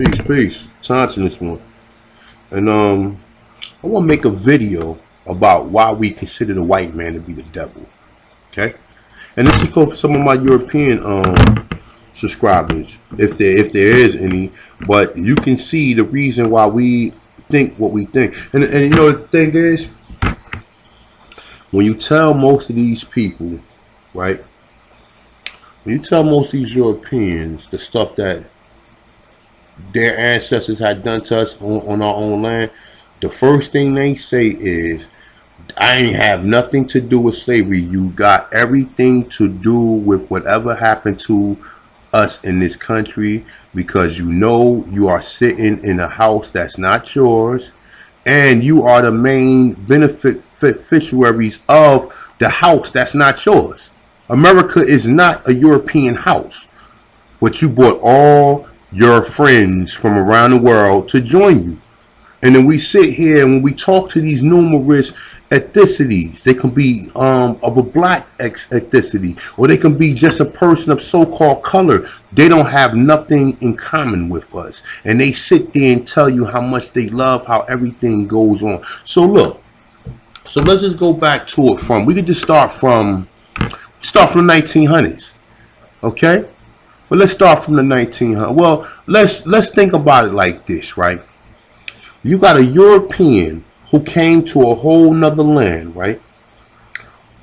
Peace. Time to this one. And I want to make a video about why we consider the white man to be the devil. Okay? And this is for some of my European subscribers, if there is any. But you can see the reason why we think what we think. And you know the thing is, when you tell most of these people, right? When you tell most of these Europeans the stuff that their ancestors had done to us on our own land, the first thing they say is, I ain't have nothing to do with slavery. You got everything to do with whatever happened to us in this country, because you know you are sitting in a house that's not yours, and you are the main beneficiaries of the house that's not yours. America is not a European house, but you brought all your friends from around the world to join you. And then we sit here and when we talk to these numerous ethnicities, they can be of a black ethnicity, or they can be just a person of so-called color. They don't have nothing in common with us, and they sit there and tell you how much they love how everything goes on. So look, so let's just go back to it from, we could just start from the 1900s, okay? But let's start from the 1900s. Well, let's think about it like this, right? You got a European who came to a whole nother land, right?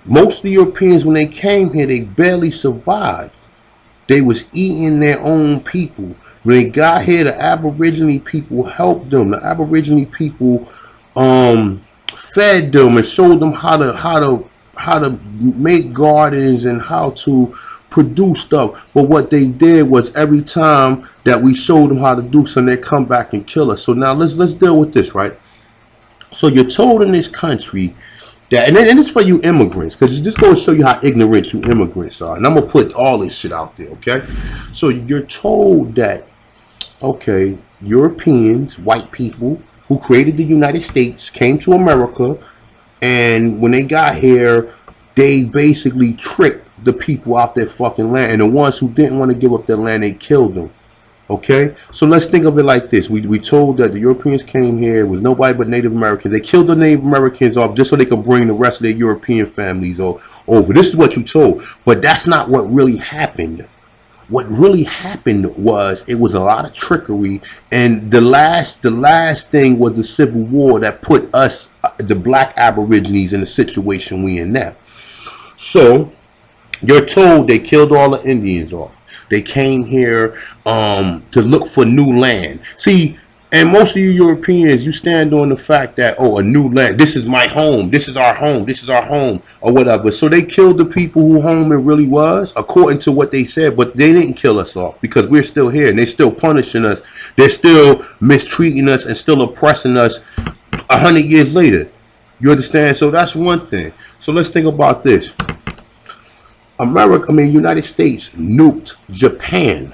Most of the Europeans, when they came here, they barely survived. They was eating their own people. When they got here, the Aborigine people helped them. The Aborigine people fed them and showed them how to make gardens and how to produce stuff. But what they did was, every time that we showed them how to do something, they come back and kill us. So now let's deal with this, right? So you're told in this country that, and it's for you immigrants, because this going to show you how ignorant you immigrants are. And I'm going to put all this shit out there, okay? So you're told that, okay, Europeans, white people who created the United States, came to America, and when they got here, they basically tricked the people out their fucking land. And the ones who didn't want to give up their land, they killed them. Okay, so let's think of it like this. We told that the Europeans came here with nobody but Native Americans. They killed the Native Americans off just so they could bring the rest of their European families over. This is what you told, but that's not what really happened. What really happened was, it was a lot of trickery, and the last thing was the Civil War that put us, the black Aborigines, in the situation we in now. So you're told they killed all the Indians off. They came here to look for new land. See, and most of you Europeans, you stand on the fact that, oh, a new land, this is my home, this is our home, this is our home, or whatever. So they killed the people who home it really was, according to what they said, but they didn't kill us off, because we're still here, and they're still punishing us. They're still mistreating us and still oppressing us 100 years later. You understand? So that's one thing. So let's think about this. United States nuked Japan,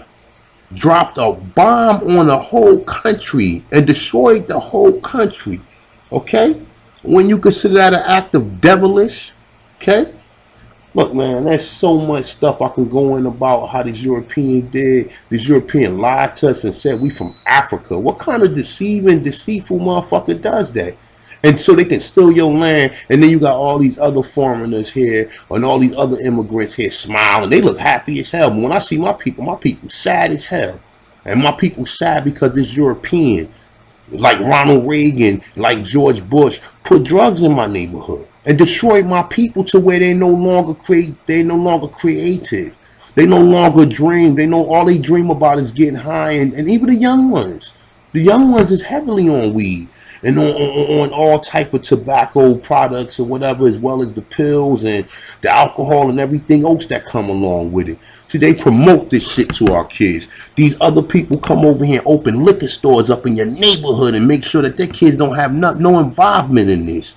dropped a bomb on the whole country and destroyed the whole country. Okay? When you consider that an act of devilish, okay? Look, man, there's so much stuff I can go in about how these Europeans did. These Europeans lied to us and said we from Africa. What kind of deceitful motherfucker does that? And so they can steal your land, and then you got all these other foreigners here and all these other immigrants here smiling. They look happy as hell. But when I see my people sad as hell. And my people sad because it's European. Like Ronald Reagan, like George Bush, put drugs in my neighborhood and destroyed my people to where they're no longer creative. They no longer dream. All they dream about is getting high, and even the young ones. The young ones is heavily on weed and on all type of tobacco products or whatever, as well as the pills and the alcohol and everything else that come along with it. See, they promote this shit to our kids. These other people come over here and open liquor stores up in your neighborhood and make sure that their kids don't have no involvement in this.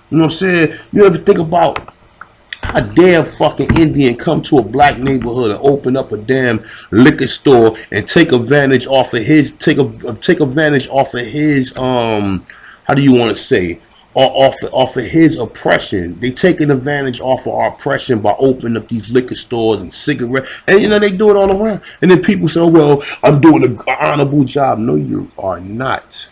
You know what I'm saying? You ever think about a damn fucking Indian come to a black neighborhood and open up a damn liquor store and take advantage off of his how do you want to say, off of his oppression. They taking advantage off of our oppression by opening up these liquor stores and cigarettes, and you know they do it all around. And then people say, oh, well, I'm doing an honorable job. No, you are not.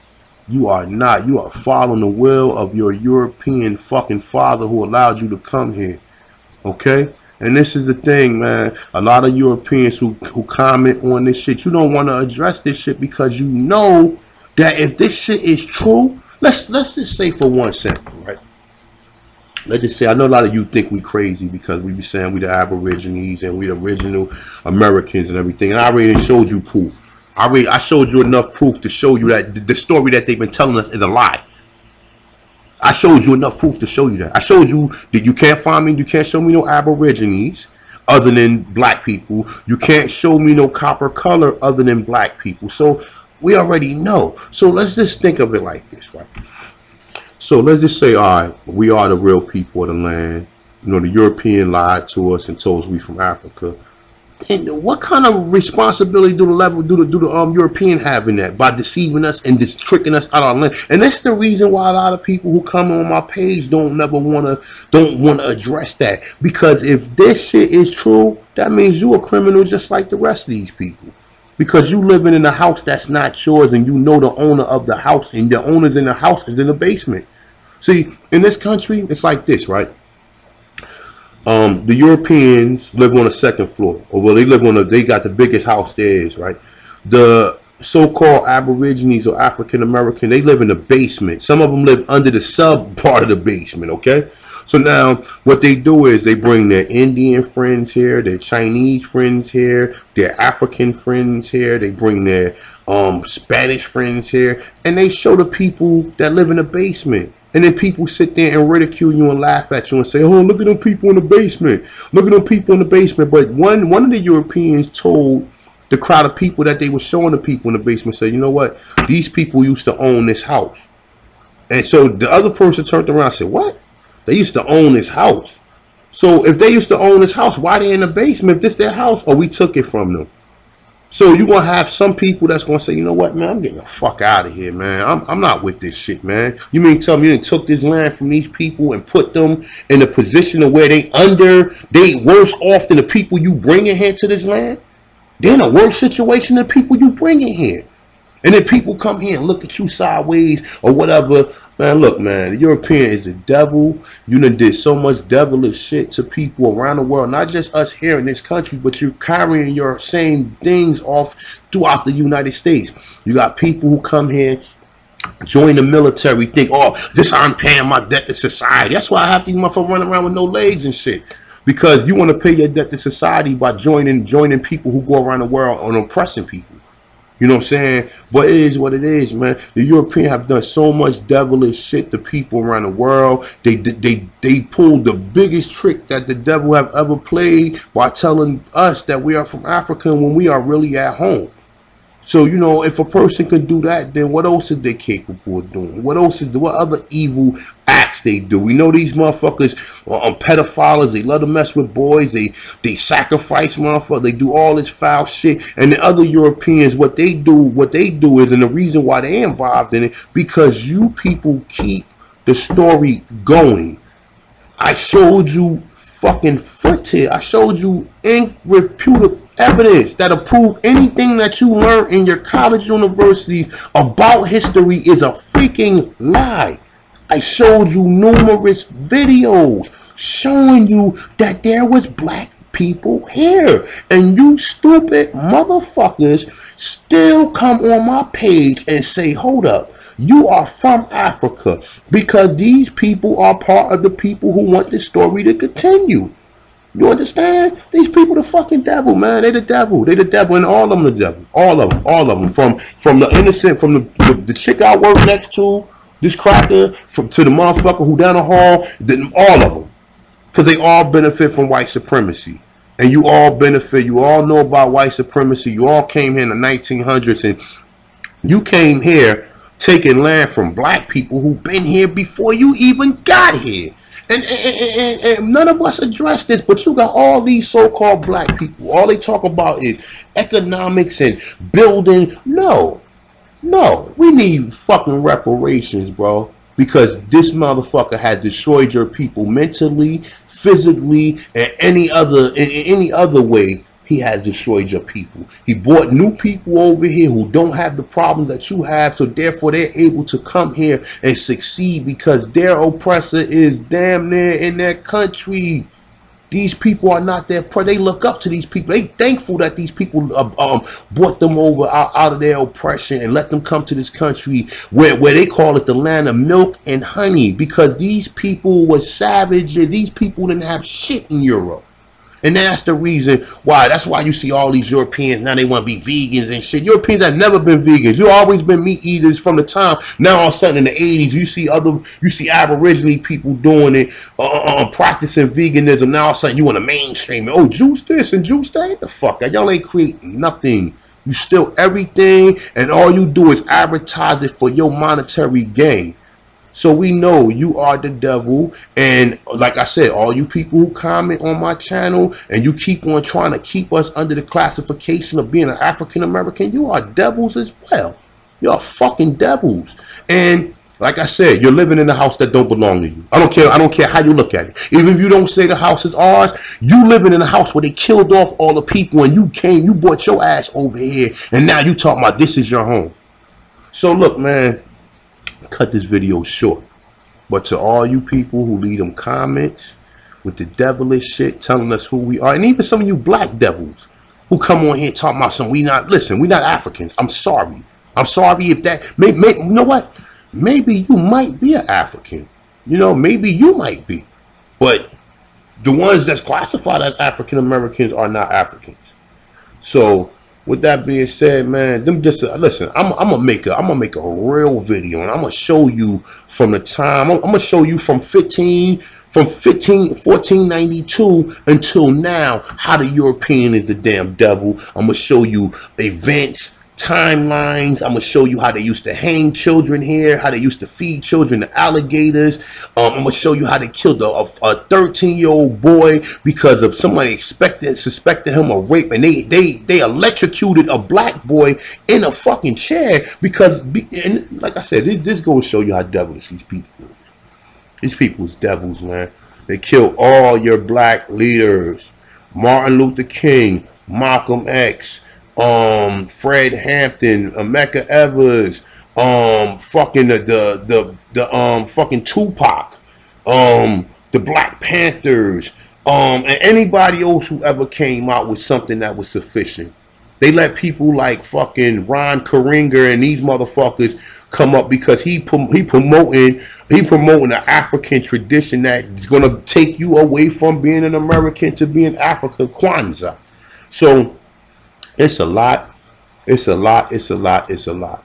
You are not. You are following the will of your European fucking father who allowed you to come here. Okay? And this is the thing, man. A lot of Europeans who comment on this shit, you don't want to address this shit because you know that if this shit is true, let's just say for 1 second, right? Let's just say, I know a lot of you think we crazy because we be saying we the Aborigines and we the original Americans and everything. And I already showed you proof. I showed you enough proof to show you that the story that they've been telling us is a lie. I showed you enough proof to show you that. I showed you that you can't find me, you can't show me no Aborigines other than black people. You can't show me no copper color other than black people. So we already know. So let's just think of it like this, right? So let's just say, all right, we are the real people of the land. You know, the European lied to us and told us we from Africa. And what kind of responsibility do the European have in that by deceiving us and just tricking us out of our land? And that's the reason why a lot of people who come on my page don't want to address that, because if this shit is true, that means you a criminal just like the rest of these people, because you living in a house that's not yours and you know the owner of the house, and the owners in the house is in the basement. See, in this country, it's like this, right? The Europeans live on the 2nd floor, or well, they got the biggest house there is, right? The so-called Aborigines or African American, they live in the basement. Some of them live under the sub part of the basement, okay? So now what they do is they bring their Indian friends here, their Chinese friends here, their African friends here, they bring their Spanish friends here, and they show the people that live in the basement. And then people sit there and ridicule you and laugh at you and say, oh, look at them people in the basement. Look at them people in the basement. But one of the Europeans told the crowd of people that they were showing the people in the basement, said, you know what? These people used to own this house. And so the other person turned around and said, what? They used to own this house. So if they used to own this house, why they in the basement? If this their house, or we took it from them? So you're going to have some people that's going to say, you know what, man, I'm getting the fuck out of here, man. I'm not with this shit, man. You mean tell me you took this land from these people and put them in a position of where they worse off than the people you bringing here to this land? They're in a worse situation than the people you bringing here. And then people come here and look at you sideways or whatever. Man, look, man, the European is the devil. You done did so much devilish shit to people around the world, not just us here in this country, but you're carrying your same things off throughout the United States. You got people who come here, join the military, think, oh, this I'm paying my debt to society. That's why I have these motherfuckers running around with no legs and shit. Because you want to pay your debt to society by joining people who go around the world and oppressing people. You know what I'm saying? But it is what it is, man. The Europeans have done so much devilish shit to people around the world. They pulled the biggest trick that the devil have ever played by telling us that we are from Africa when we are really at home. So, you know, if a person could do that, then what else is they capable of doing? What other evil acts they do? We know these motherfuckers are pedophiles. They love to mess with boys. They sacrifice motherfuckers. They do all this foul shit. And the other Europeans, what they do is, and the reason why they involved in it, because you people keep the story going. I showed you fucking footage. I showed you irrefutable evidence that'll prove anything that you learn in your college universities about history is a freaking lie. I showed you numerous videos showing you that there was black people here, and you stupid motherfuckers still come on my page and say, hold up, you are from Africa, because these people are part of the people who want this story to continue. You understand? These people the fucking devil, man. They the devil. They the devil, and all of them the devil. All of them. From the innocent, from the chick I work next to, this cracker, to the motherfucker who down the hall, all of them. Because they all benefit from white supremacy. And you all benefit. You all know about white supremacy. You all came here in the 1900s, and you came here taking land from black people who've been here before you even got here. And none of us address this, but you got all these so-called black people. All they talk about is economics and building. No, we need fucking reparations, bro. because this motherfucker has destroyed your people mentally, physically, and any other way. He has destroyed your people. He brought new people over here who don't have the problems that you have, so therefore they're able to come here and succeed because their oppressor is damn near in their country. These people are not their they look up to these people. They thankful that these people brought them over out of their oppression and let them come to this country where they call it the land of milk and honey, because these people were savage. These people didn't have shit in Europe. And that's the reason why. That's why you see all these Europeans now, they want to be vegans and shit. Europeans have never been vegans. You've always been meat eaters from the time. Now all of a sudden in the 80s, you see Aboriginal people doing it, practicing veganism. Now all of a sudden you want to mainstream it. Oh, juice this and juice that. Get the fuck out. Y'all ain't creating nothing. You steal everything, and all you do is advertise it for your monetary gain. So we know you are the devil, and like I said, all you people who comment on my channel and you keep on trying to keep us under the classification of being an African American, you are devils as well. You are fucking devils. And like I said, you're living in a house that don't belong to you. I don't care how you look at it. Even if you don't say the house is ours, you living in a house where they killed off all the people and you brought your ass over here, and now you talking about this is your home. So look, man, cut this video short, but to all you people who leave them comments with the devilish shit telling us who we are, and even some of you black devils who come on here talking about some we not Africans. I'm sorry if that you know what, maybe you might be an African, you know, maybe you might be, but the ones that's classified as African Americans are not Africans. So with that being said, man, listen, I'm gonna make a real video, and I'm gonna show you from the time I'm gonna show you from 1492 until now how the European is the damn devil. I'm gonna show you events, timelines. I'm gonna show you how they used to hang children here, how they used to feed children to alligators. I'm gonna show you how they killed a 13-year-old boy because of somebody suspected him of rape, and they electrocuted a black boy in a fucking chair because, and like I said, this goes to show you how devilish these people are. These people's devils, man. They killed all your black leaders: Martin Luther King, Malcolm X, Fred Hampton, Medgar Evers, fucking fucking Tupac, the Black Panthers, and anybody else who ever came out with something that was sufficient. They let people like fucking Ron Karenga and these motherfuckers come up because he promoting the African tradition that's gonna take you away from being an American to being African. Kwanzaa. So it's a lot. It's a lot.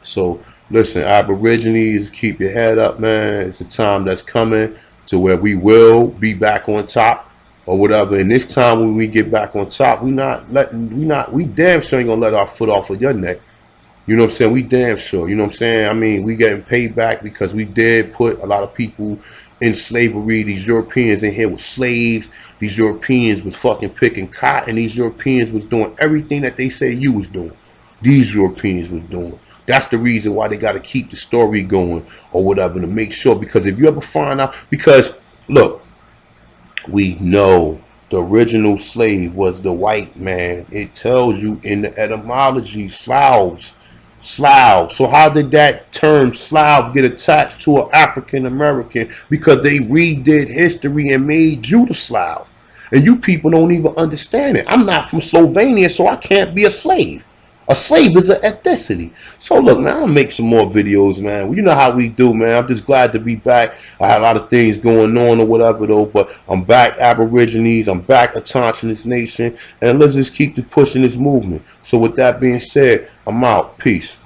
So listen, Aborigines, keep your head up, man. It's a time that's coming to where we will be back on top or whatever. And this time when we get back on top, we damn sure ain't gonna let our foot off of your neck. You know what I'm saying? We damn sure. You know what I'm saying? I mean, we getting paid back because we did put a lot of people in slavery. These Europeans in here were slaves. These Europeans was fucking picking cotton. These Europeans was doing everything that they say you was doing. These Europeans was doing. That's the reason why they got to keep the story going or whatever, to make sure. Because if you ever find out, because look, we know the original slave was the white man. It tells you in the etymology, Slavs. So how did that term Slav get attached to an African American? Because they redid history and made you the Slav. And you people don't even understand it. I'm not from Slovenia, so I can't be a slave. A slave is an ethnicity. So look, man, I'm gonna make some more videos, man. Well, you know how we do, man. I'm just glad to be back. I had a lot of things going on or whatever though, but I'm back, Aborigines. I'm back, Autochthonous Nation, and let's just keep pushing this movement. So with that being said, I'm out. Peace.